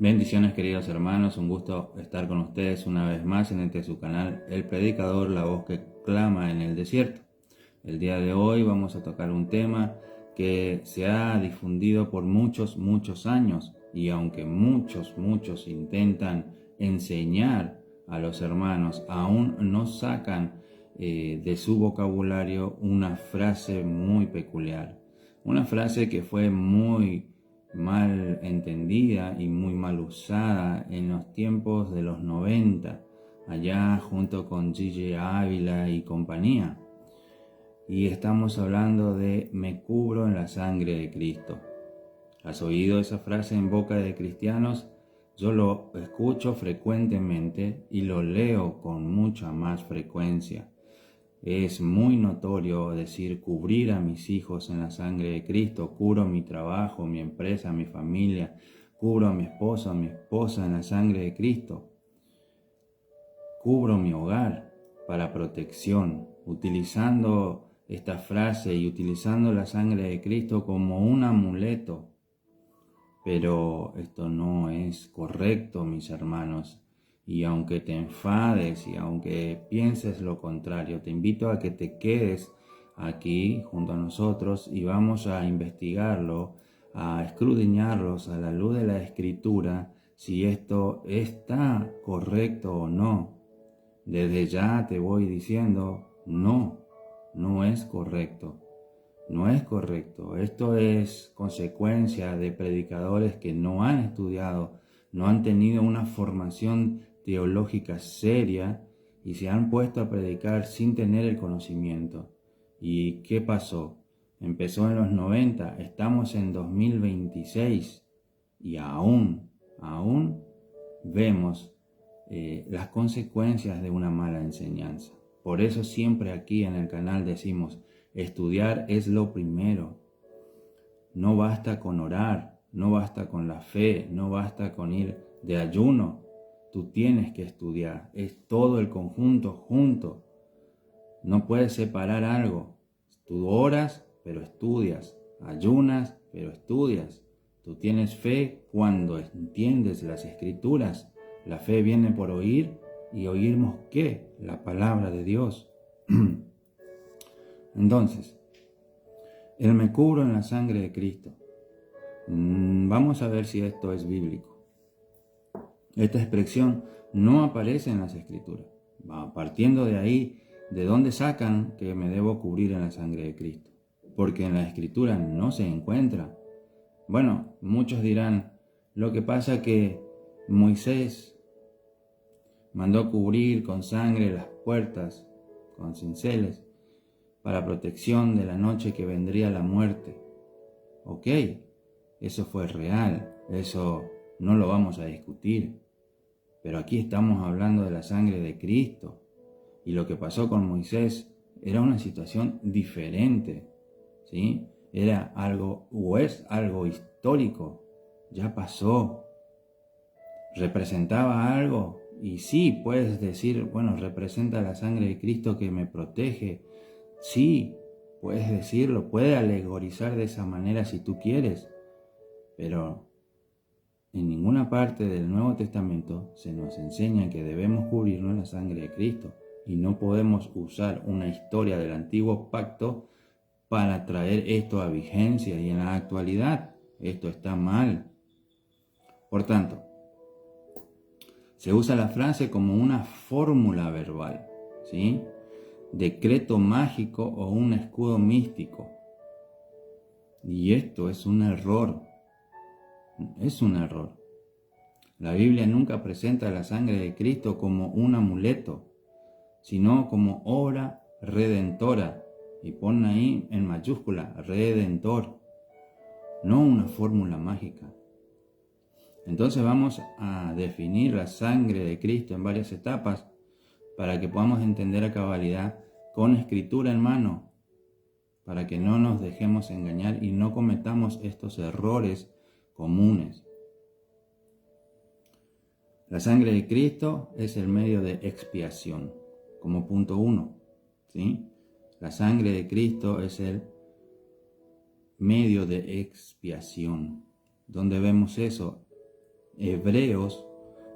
Bendiciones, queridos hermanos, un gusto estar con ustedes una vez más en su canal El Predicador, la voz que clama en el desierto. El día de hoy vamos a tocar un tema que se ha difundido por muchos años, y aunque muchos intentan enseñar a los hermanos, aún no sacan de su vocabulario una frase muy peculiar, una frase que fue muy mal entendida y muy mal usada en los tiempos de los 90, allá junto con G.J. Ávila y compañía. Y estamos hablando de me cubro en la sangre de Cristo. ¿Has oído esa frase en boca de cristianos? Yo lo escucho frecuentemente y lo leo con mucha más frecuencia. Es muy notorio decir cubrir a mis hijos en la sangre de Cristo, cubro mi trabajo, mi empresa, mi familia, cubro a mi esposo, a mi esposa en la sangre de Cristo, cubro mi hogar para protección, utilizando esta frase y utilizando la sangre de Cristo como un amuleto. Pero esto no es correcto, mis hermanos. Y aunque te enfades y aunque pienses lo contrario, te invito a que te quedes aquí junto a nosotros y vamos a investigarlo, a escudriñarlos a la luz de la Escritura, si esto está correcto o no. Desde ya te voy diciendo, no es correcto. No es correcto. Esto es consecuencia de predicadores que no han estudiado, no han tenido una formación teológica seria y se han puesto a predicar sin tener el conocimiento. ¿Y qué pasó? Empezó en los 90, estamos en 2026 y aún vemos las consecuencias de una mala enseñanza. Por eso siempre aquí en el canal decimos, estudiar es lo primero. No basta con orar, no basta con la fe, no basta con ir de ayuno. Tú tienes que estudiar, es todo el conjunto junto. No puedes separar algo. Tú oras, pero estudias. Ayunas, pero estudias. Tú tienes fe cuando entiendes las Escrituras. La fe viene por oír, y oímos ¿qué? La palabra de Dios. Entonces, el me cubro en la sangre de Cristo. Vamos a ver si esto es bíblico. Esta expresión no aparece en las Escrituras. Partiendo de ahí, ¿de dónde sacan que me debo cubrir en la sangre de Cristo? Porque en la Escritura no se encuentra. Bueno, muchos dirán, lo que pasa que Moisés mandó cubrir con sangre las puertas con cinceles para protección de la noche que vendría la muerte. Ok, eso fue real, eso no lo vamos a discutir. Pero aquí estamos hablando de la sangre de Cristo. Y lo que pasó con Moisés era una situación diferente, ¿sí? Era algo, o es algo histórico, ya pasó. ¿Representaba algo? Y sí, puedes decir, bueno, representa la sangre de Cristo que me protege. Sí, puedes decirlo, puede alegorizar de esa manera si tú quieres, pero en ninguna parte del Nuevo Testamento se nos enseña que debemos cubrirnos la sangre de Cristo y no podemos usar una historia del antiguo pacto para traer esto a vigencia y en la actualidad. Esto está mal. Por tanto, se usa la frase como una fórmula verbal, ¿sí? Decreto mágico o un escudo místico. Y esto es un error. Es un error. La Biblia nunca presenta la sangre de Cristo como un amuleto, sino como obra redentora. Y pon ahí en mayúscula, redentor, no una fórmula mágica. Entonces vamos a definir la sangre de Cristo en varias etapas para que podamos entender a cabalidad con escritura en mano, para que no nos dejemos engañar y no cometamos estos errores comunes. La sangre de Cristo es el medio de expiación, como punto 1, ¿sí? La sangre de Cristo es el medio de expiación. ¿Dónde vemos eso? Hebreos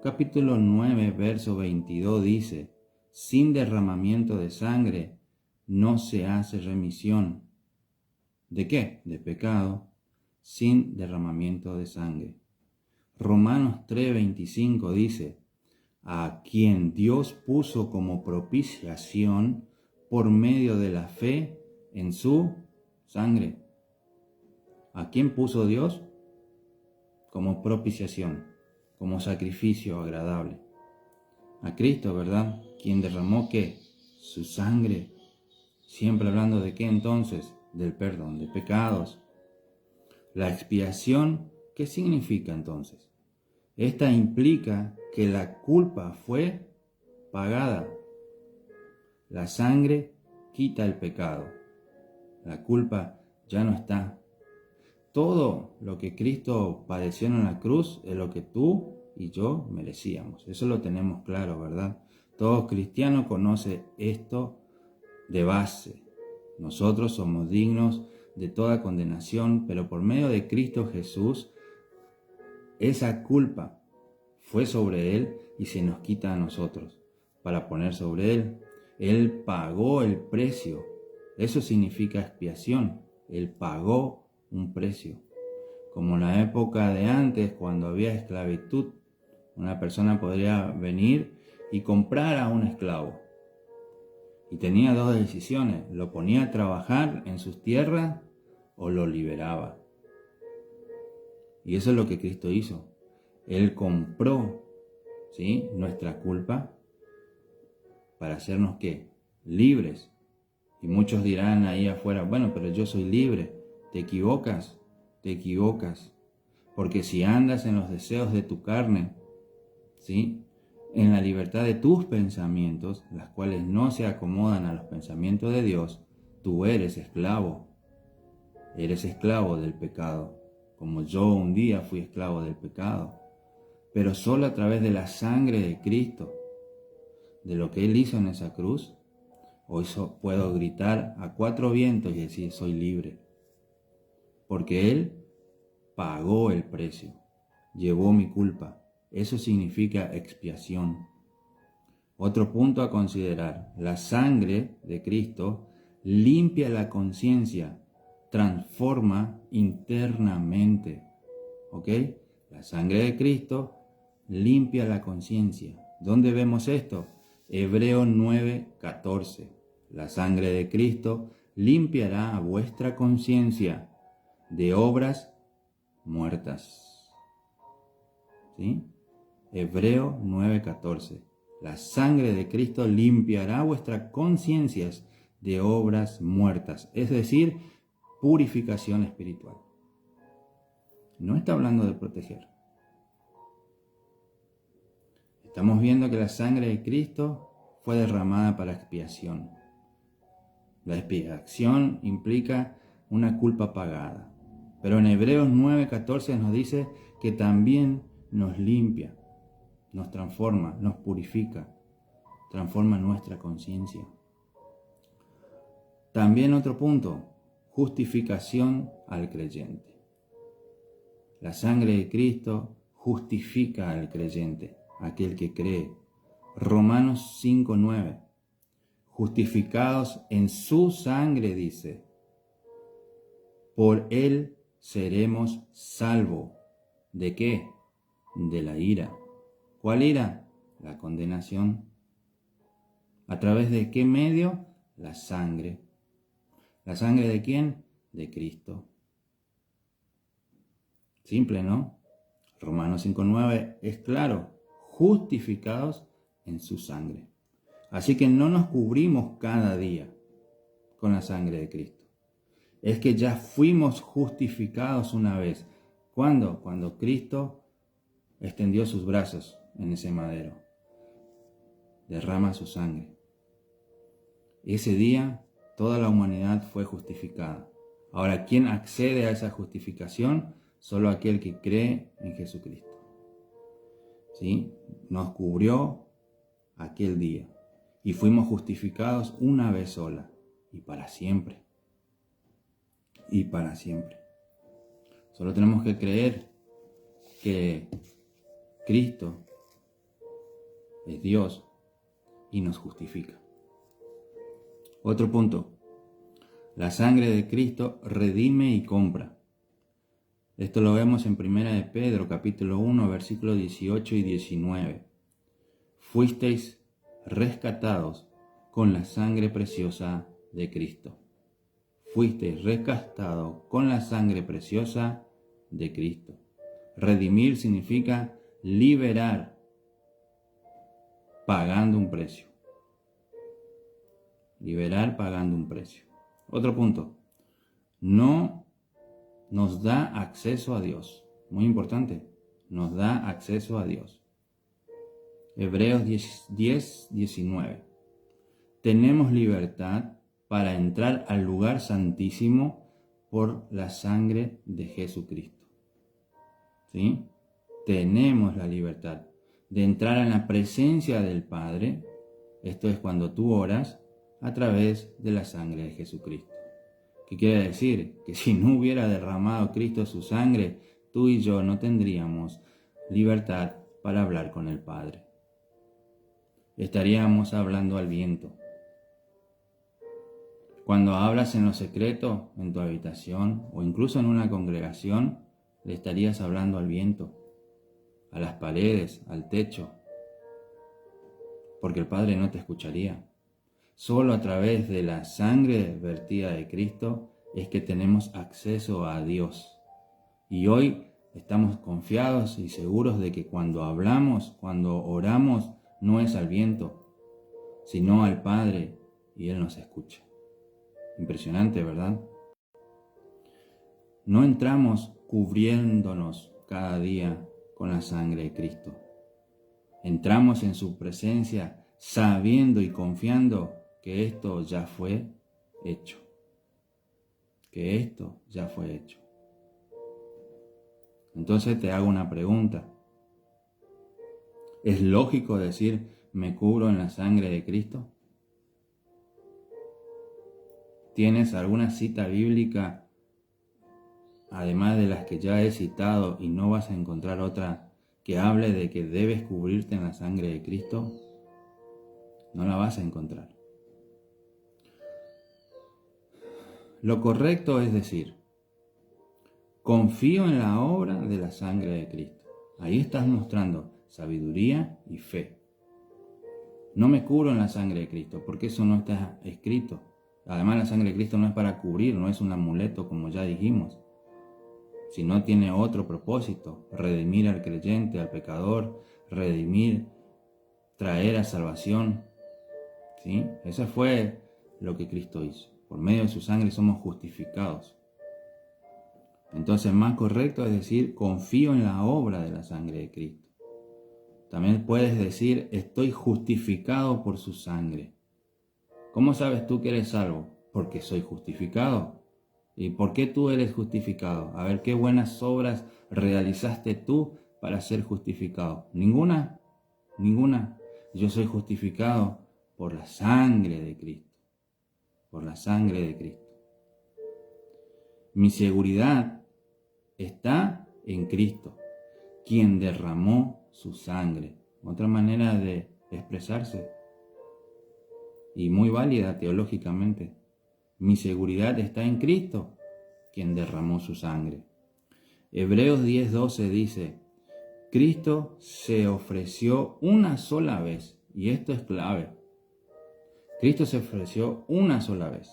capítulo 9, verso 22 dice: sin derramamiento de sangre no se hace remisión. ¿De qué? De pecado, sin derramamiento de sangre. Romanos 3:25 dice: a quien Dios puso como propiciación por medio de la fe en su sangre. ¿A quién puso Dios? Como propiciación, como sacrificio agradable. A Cristo, ¿verdad? Quien derramó ¿qué? Su sangre. Siempre hablando de qué entonces? Del perdón de pecados. La expiación, ¿qué significa entonces? Esta implica que la culpa fue pagada. La sangre quita el pecado. La culpa ya no está. Todo lo que Cristo padeció en la cruz es lo que tú y yo merecíamos. Eso lo tenemos claro, ¿verdad? Todo cristiano conoce esto de base. Nosotros somos dignos de toda condenación, pero por medio de Cristo Jesús, esa culpa fue sobre Él y se nos quita a nosotros para poner sobre Él. Él pagó el precio. Eso significa expiación. Él pagó un precio. Como en la época de antes, cuando había esclavitud, una persona podría venir y comprar a un esclavo. Y tenía dos decisiones: lo ponía a trabajar en sus tierras o lo liberaba. Y eso es lo que Cristo hizo. Él compró, ¿sí?, nuestra culpa para hacernos ¿qué? Libres. Y muchos dirán ahí afuera: bueno, pero yo soy libre. ¿Te equivocas? Te equivocas. Porque si andas en los deseos de tu carne, ¿sí?, en la libertad de tus pensamientos, las cuales no se acomodan a los pensamientos de Dios, tú eres esclavo. Eres esclavo del pecado, como yo un día fui esclavo del pecado. Pero solo a través de la sangre de Cristo, de lo que Él hizo en esa cruz, hoy puedo gritar a cuatro vientos y decir: soy libre. Porque Él pagó el precio, llevó mi culpa. Eso significa expiación. Otro punto a considerar: la sangre de Cristo limpia la conciencia, transforma internamente. ¿Ok? La sangre de Cristo limpia la conciencia. ¿Dónde vemos esto? Hebreos 9:14. La sangre de Cristo limpiará vuestra conciencia de obras muertas. ¿Sí? Hebreos 9:14. La sangre de Cristo limpiará vuestras conciencias de obras muertas, es decir, purificación espiritual. No está hablando de proteger. Estamos viendo que la sangre de Cristo fue derramada para expiación. La expiación implica una culpa pagada. Pero en Hebreos 9:14 nos dice que también nos limpia, nos transforma, nos purifica, transforma nuestra conciencia. También otro punto: justificación al creyente. La sangre de Cristo justifica al creyente, aquel que cree. Romanos 5:9. Justificados en su sangre, dice, por Él seremos salvos. ¿De qué? De la ira. ¿Cuál ira? La condenación. ¿A través de qué medio? La sangre. ¿La sangre de quién? De Cristo. Simple, ¿no? Romanos 5:9 es claro: justificados en su sangre. Así que no nos cubrimos cada día con la sangre de Cristo. Es que ya fuimos justificados una vez. ¿Cuándo? Cuando Cristo extendió sus brazos en ese madero. Derrama su sangre. Ese día toda la humanidad fue justificada. Ahora, ¿quién accede a esa justificación? Solo aquel que cree en Jesucristo. ¿Sí? Nos cubrió aquel día y fuimos justificados una vez sola y para siempre. Y para siempre. Solo tenemos que creer que Cristo es Dios y nos justifica. Otro punto. La sangre de Cristo redime y compra. Esto lo vemos en 1 de Pedro, capítulo 1, versículos 18 y 19. Fuisteis rescatados con la sangre preciosa de Cristo. Fuisteis rescatados con la sangre preciosa de Cristo. Redimir significa liberar, pagando un precio. Liberar pagando un precio. Otro punto. No nos da acceso a Dios. Muy importante. Nos da acceso a Dios. Hebreos 10, 19. Tenemos libertad para entrar al lugar santísimo por la sangre de Jesucristo. ¿Sí? Tenemos la libertad de entrar en la presencia del Padre. Esto es cuando tú oras a través de la sangre de Jesucristo. ¿Qué quiere decir? Que si no hubiera derramado Cristo su sangre, tú y yo no tendríamos libertad para hablar con el Padre. Estaríamos hablando al viento. Cuando hablas en lo secreto, en tu habitación o incluso en una congregación, le estarías hablando al viento, a las paredes, al techo, porque el Padre no te escucharía. Solo a través de la sangre vertida de Cristo es que tenemos acceso a Dios. Y hoy estamos confiados y seguros de que cuando hablamos, cuando oramos, no es al viento, sino al Padre, y Él nos escucha. Impresionante, ¿verdad? No entramos cubriéndonos cada día con la sangre de Cristo. Entramos en su presencia sabiendo y confiando que esto ya fue hecho. Que esto ya fue hecho. Entonces te hago una pregunta. ¿Es lógico decir, me cubro en la sangre de Cristo? ¿Tienes alguna cita bíblica, además de las que ya he citado, y no vas a encontrar otra que hable de que debes cubrirte en la sangre de Cristo? No la vas a encontrar. Lo correcto es decir, confío en la obra de la sangre de Cristo. Ahí estás mostrando sabiduría y fe. No me cubro en la sangre de Cristo, porque eso no está escrito. Además, la sangre de Cristo no es para cubrir, no es un amuleto, como ya dijimos, sino tiene otro propósito: redimir al creyente, al pecador, redimir, traer a salvación. ¿Sí? Eso fue lo que Cristo hizo. Por medio de su sangre somos justificados. Entonces, más correcto es decir, confío en la obra de la sangre de Cristo. También puedes decir, estoy justificado por su sangre. ¿Cómo sabes tú que eres salvo? Porque soy justificado. ¿Y por qué tú eres justificado? A ver, ¿qué buenas obras realizaste tú para ser justificado? ¿Ninguna? Ninguna. Yo soy justificado por la sangre de Cristo. Por la sangre de Cristo. Mi seguridad está en Cristo, quien derramó su sangre. Otra manera de expresarse, y muy válida teológicamente. Mi seguridad está en Cristo, quien derramó su sangre. Hebreos 10:12 dice, Cristo se ofreció una sola vez, y esto es clave. Cristo se ofreció una sola vez.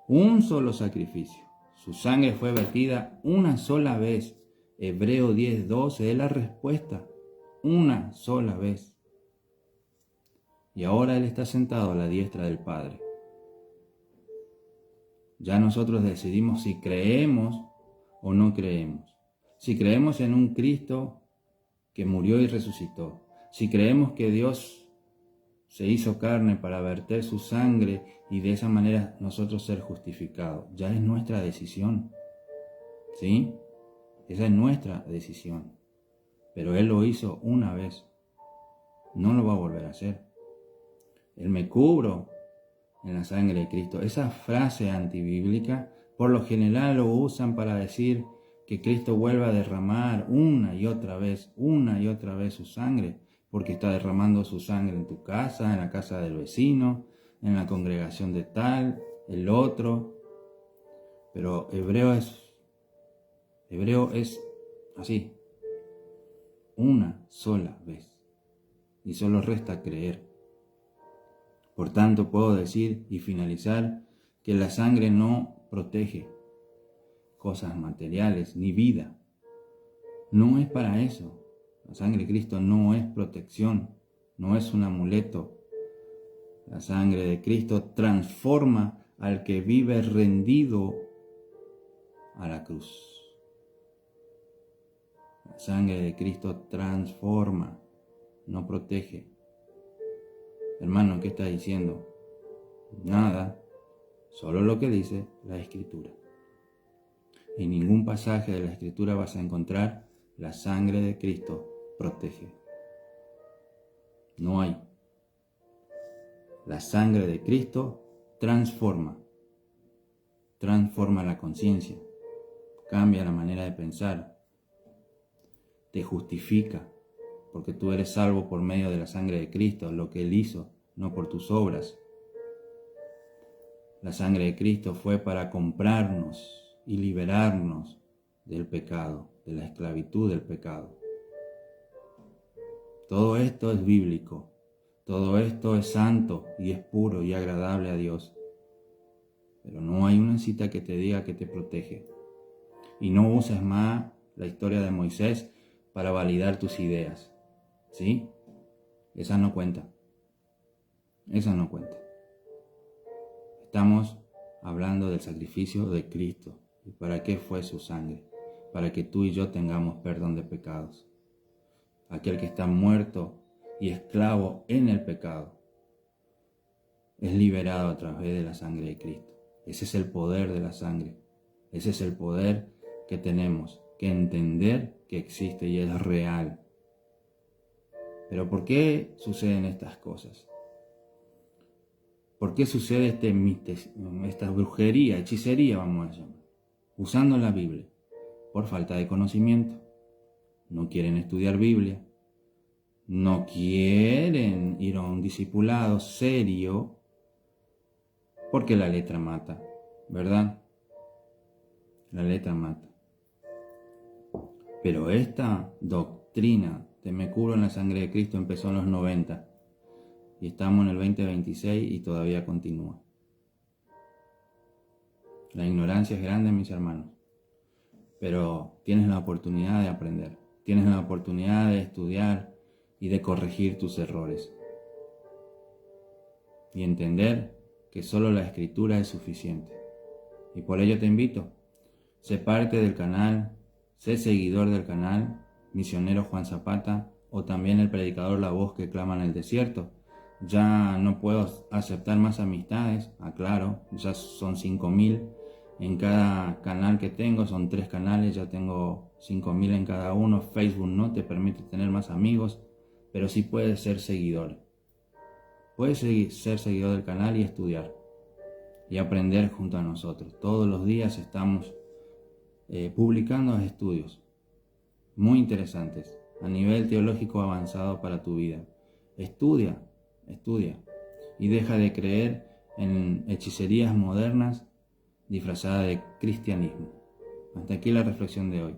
Un solo sacrificio. Su sangre fue vertida una sola vez. Hebreos 10:12 es la respuesta. Una sola vez. Y ahora Él está sentado a la diestra del Padre. Ya nosotros decidimos si creemos o no creemos. Si creemos en un Cristo que murió y resucitó. Si creemos que Dios se hizo carne para verter su sangre y de esa manera nosotros ser justificados. Ya es nuestra decisión. ¿Sí? Esa es nuestra decisión. Pero Él lo hizo una vez. No lo va a volver a hacer. Él me cubro en la sangre de Cristo. Esa frase antibíblica por lo general lo usan para decir que Cristo vuelva a derramar una y otra vez su sangre, porque está derramando su sangre en tu casa, en la casa del vecino, en la congregación de tal, el otro. Pero hebreo es así, una sola vez, y solo resta creer. Por tanto, puedo decir y finalizar que la sangre no protege cosas materiales ni vida. No es para eso. La sangre de Cristo no es protección, no es un amuleto. La sangre de Cristo transforma al que vive rendido a la cruz. La sangre de Cristo transforma, no protege. Hermano, ¿qué está diciendo? Nada, solo lo que dice la Escritura. En ningún pasaje de la Escritura vas a encontrar la sangre de Cristo protege. No hay. La sangre de Cristo transforma la conciencia, cambia la manera de pensar, te justifica, porque tú eres salvo por medio de la sangre de Cristo, lo que Él hizo, no por tus obras. La sangre de Cristo fue para comprarnos y liberarnos del pecado, de la esclavitud del pecado. Todo esto es bíblico, todo esto es santo y es puro y agradable a Dios. Pero no hay una cita que te diga que te protege. Y no uses más la historia de Moisés para validar tus ideas. ¿Sí? Esa no cuenta. Esa no cuenta. Estamos hablando del sacrificio de Cristo. ¿Y para qué fue su sangre? Para que tú y yo tengamos perdón de pecados. Aquel que está muerto y esclavo en el pecado es liberado a través de la sangre de Cristo. Ese es el poder de la sangre. Ese es el poder que tenemos que entender que existe y es real. Pero ¿por qué suceden estas cosas? ¿Por qué sucede esta brujería, hechicería, vamos a llamar? Usando la Biblia. Por falta de conocimiento. No quieren estudiar Biblia. No quieren ir a un discipulado serio. Porque la letra mata, ¿verdad? La letra mata. Pero esta doctrina de me curo en la sangre de Cristo empezó en los 90 y estamos en el 2026 y todavía continúa. La ignorancia es grande, mis hermanos, pero tienes la oportunidad de aprender, tienes la oportunidad de estudiar y de corregir tus errores y entender que solo la Escritura es suficiente. Y por ello te invito, sé parte del canal, sé seguidor del canal Misionero Juan Zapata, o también el predicador La Voz que clama en el desierto. Ya no puedo aceptar más amistades, aclaro, ya son 5.000 en cada canal que tengo, son 3 canales, ya tengo 5.000 en cada uno. Facebook no te permite tener más amigos, pero sí puedes ser seguidor. Puedes ser seguidor del canal y estudiar y aprender junto a nosotros. Todos los días estamos publicando estudios muy interesantes a nivel teológico avanzado para tu vida. Estudia y deja de creer en hechicerías modernas disfrazadas de cristianismo. Hasta aquí la reflexión de hoy.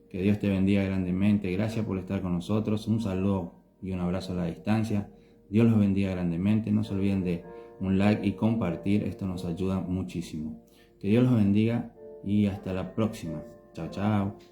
Que Dios te bendiga grandemente. Gracias por estar con nosotros. Un saludo y un abrazo a la distancia. Dios los bendiga grandemente. No se olviden de un like y compartir. Esto nos ayuda muchísimo. Que Dios los bendiga y hasta la próxima. Chao, chao.